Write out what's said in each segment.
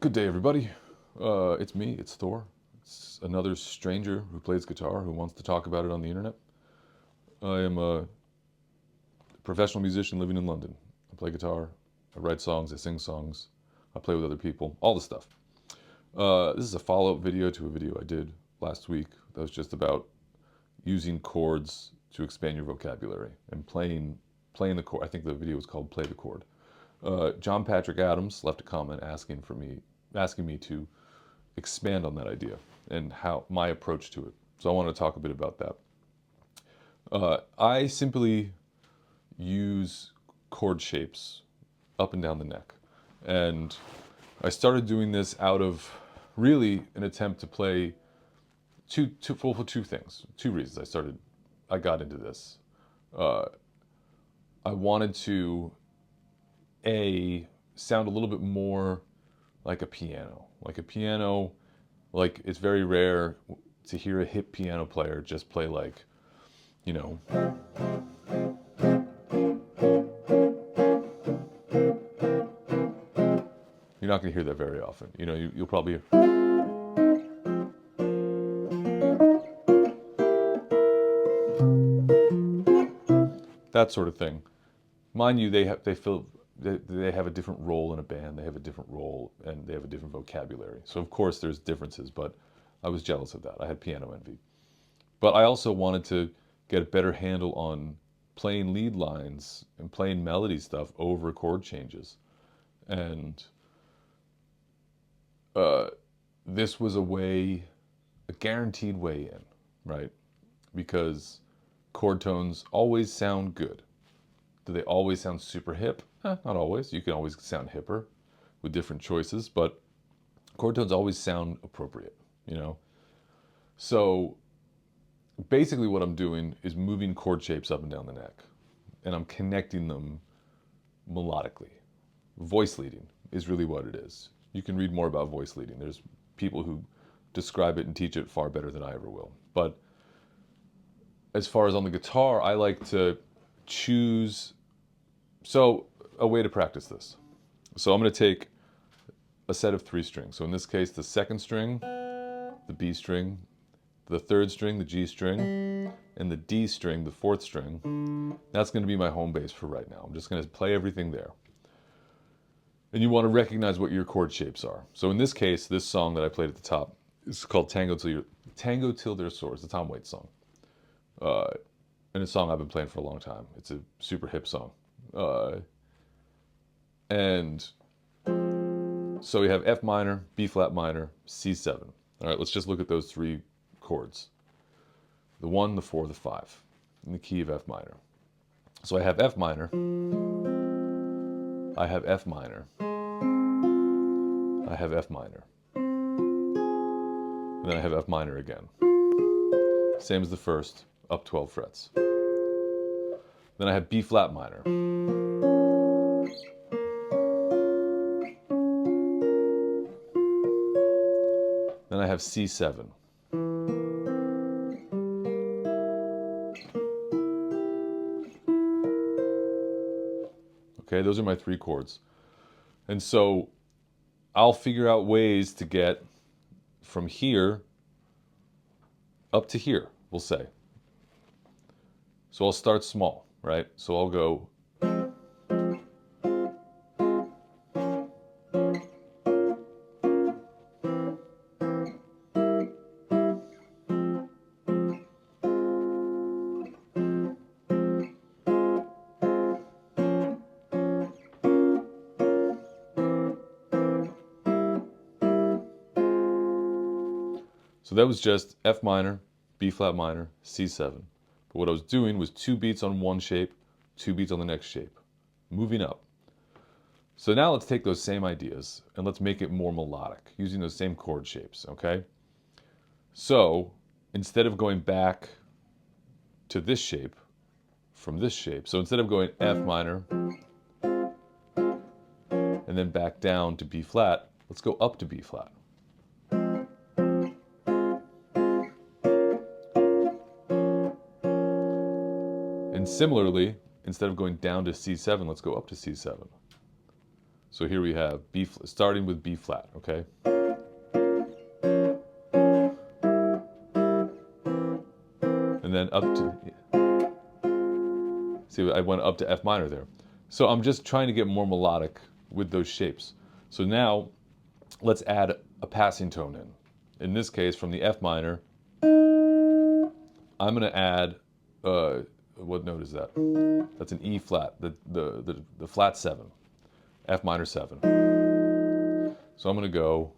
Good day, everybody. It's me, it's Thor. It's another stranger who plays guitar who wants to talk about it on the internet. I am a professional musician living in London. I play guitar, I write songs, I sing songs, I play with other people, all the stuff. This is a follow-up video to a video I did last week that was just about using chords to expand your vocabulary and playing the chord. I think the video was called Play the Chord. John Patrick Adams left a comment asking me to expand on that idea and how my approach to it. So I want to talk a bit about that. I simply use chord shapes up and down the neck, and I started doing this out of really an attempt to play for two things, two reasons. I got into this. Uh, I wanted to sound a little bit more like a piano. Like it's very rare to hear a hip piano player just play like, you know, you're not going to hear that very often. You'll probably hear that sort of thing. Mind you, they have a different role in a band. They have a different role and they have a different vocabulary. So of course there's differences, but I was jealous of that. I had piano envy. But I also wanted to get a better handle on playing lead lines and playing melody stuff over chord changes. And this was a guaranteed way in, right? Because chord tones always sound good. Do they always sound super hip? Not always. You can always sound hipper with different choices, but chord tones always sound appropriate, you know? So basically what I'm doing is moving chord shapes up and down the neck, and I'm connecting them melodically. Voice leading is really what it is. You can read more about voice leading. There's people who describe it and teach it far better than I ever will. But as far as on the guitar, I like to choose. So a way to practice this. So I'm going to take a set of 3 strings. So in this case, the second string, the B string, the third string, the G string, and the D string, the fourth string. That's going to be my home base for right now. I'm just going to play everything there. And you want to recognize what your chord shapes are. So in this case, this song that I played at the top is called Tango Till Their Swords, the Tom Waits song. And it's a song I've been playing for a long time. It's a super hip song. And so we have F minor, B flat minor, C7. All right, let's just look at those 3 chords. The 1, the 4, the 5, in the key of F minor. So I have F minor, I have F minor, I have F minor, and then I have F minor again. Same as the first, up 12 frets. Then I have B flat minor. Then I have C7. Okay, those are my 3 chords. And so I'll figure out ways to get from here up to here, we'll say. So I'll start small, right? So I'll go. So that was just F minor, B flat minor, C7. But what I was doing was 2 beats on one shape, 2 beats on the next shape, moving up. So now let's take those same ideas and let's make it more melodic using those same chord shapes, okay? So instead of going back to this shape from this shape, so instead of going F minor and then back down to B flat, let's go up to B flat. And similarly, instead of going down to C7, let's go up to C7. So here we have starting with B flat, okay? And then up to, see, I went up to F minor there. So I'm just trying to get more melodic with those shapes. So now let's add a passing tone in. In this case, from the F minor, I'm going to add, what note is that? That's an E flat, the flat 7, F minor 7. So I'm going to go,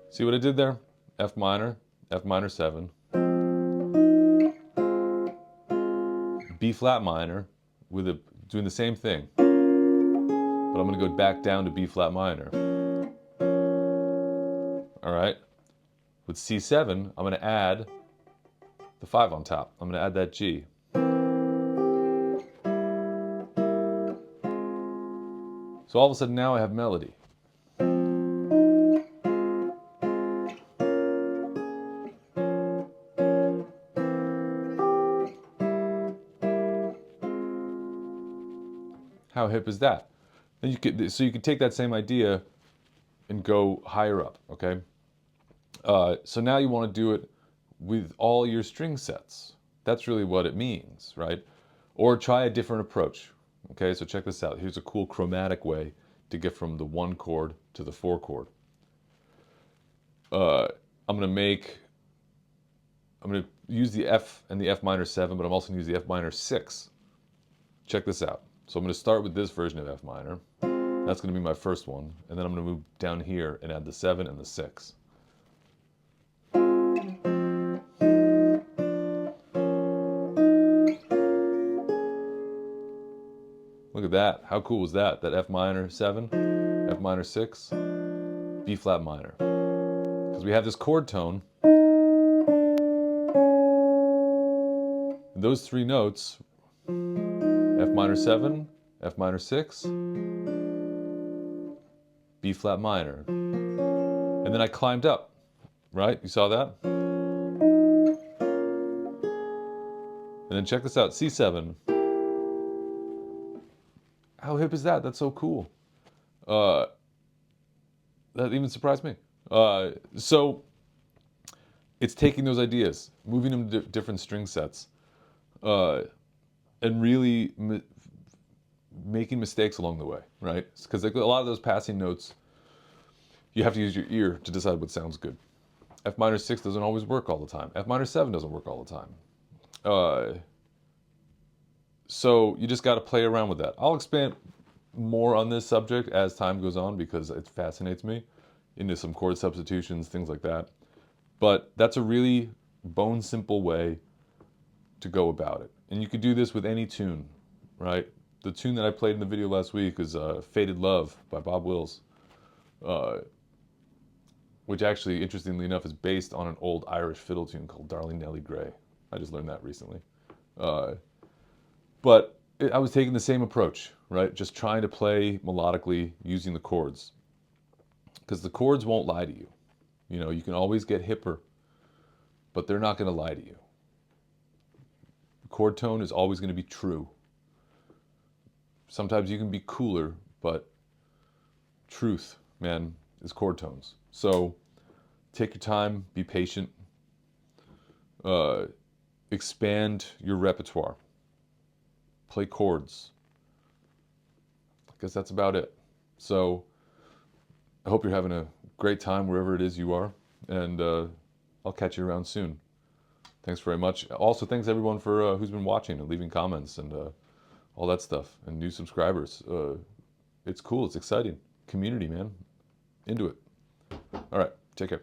see what I did there? F minor 7, B flat minor, with doing the same thing, but I'm going to go back down to B flat minor. All right, with C7, I'm going to add the 5 on top. I'm going to add that G. So all of a sudden now I have melody. How hip is that? Then you could, so you could take that same idea and go higher up, okay? So now you want to do it with all your string sets. That's really what it means, right? Or try a different approach. Okay, so check this out. Here's a cool chromatic way to get from the 1 chord to the 4 chord. I'm going to use the F and the F minor 7, but I'm also going to use the F minor 6. Check this out. So I'm going to start with this version of F minor. That's going to be my first one. And then I'm going to move down here and add the 7 and the 6. Look at that. How cool was that? That F minor 7, F minor 6, B flat minor. Because we have this chord tone. And those 3 notes, F minor 7, F minor 6, B flat minor. And then I climbed up, right? You saw that? And then check this out, C7. How hip is that? That's so cool. That even surprised me. So it's taking those ideas, moving them to different string sets, and really making mistakes along the way, right? Because like a lot of those passing notes, you have to use your ear to decide what sounds good. F minor 6 doesn't always work all the time. F minor 7 doesn't work all the time. So you just got to play around with that. I'll expand more on this subject as time goes on because it fascinates me, into some chord substitutions, things like that. But that's a really bone simple way to go about it. And you could do this with any tune, right? The tune that I played in the video last week is Faded Love by Bob Wills, which actually, interestingly enough, is based on an old Irish fiddle tune called Darling Nellie Gray. I just learned that recently. But I was taking the same approach, right? Just trying to play melodically using the chords. Because the chords won't lie to you. You know, you can always get hipper, but they're not going to lie to you. The chord tone is always going to be true. Sometimes you can be cooler, but truth, man, is chord tones. So take your time, be patient, expand your repertoire. Play chords. I guess that's about it. So I hope you're having a great time wherever it is you are, and I'll catch you around soon. Thanks very much. Also, thanks everyone for who's been watching and leaving comments and all that stuff, and new subscribers. It's cool. It's exciting. Community, man. Into it. All right. Take care.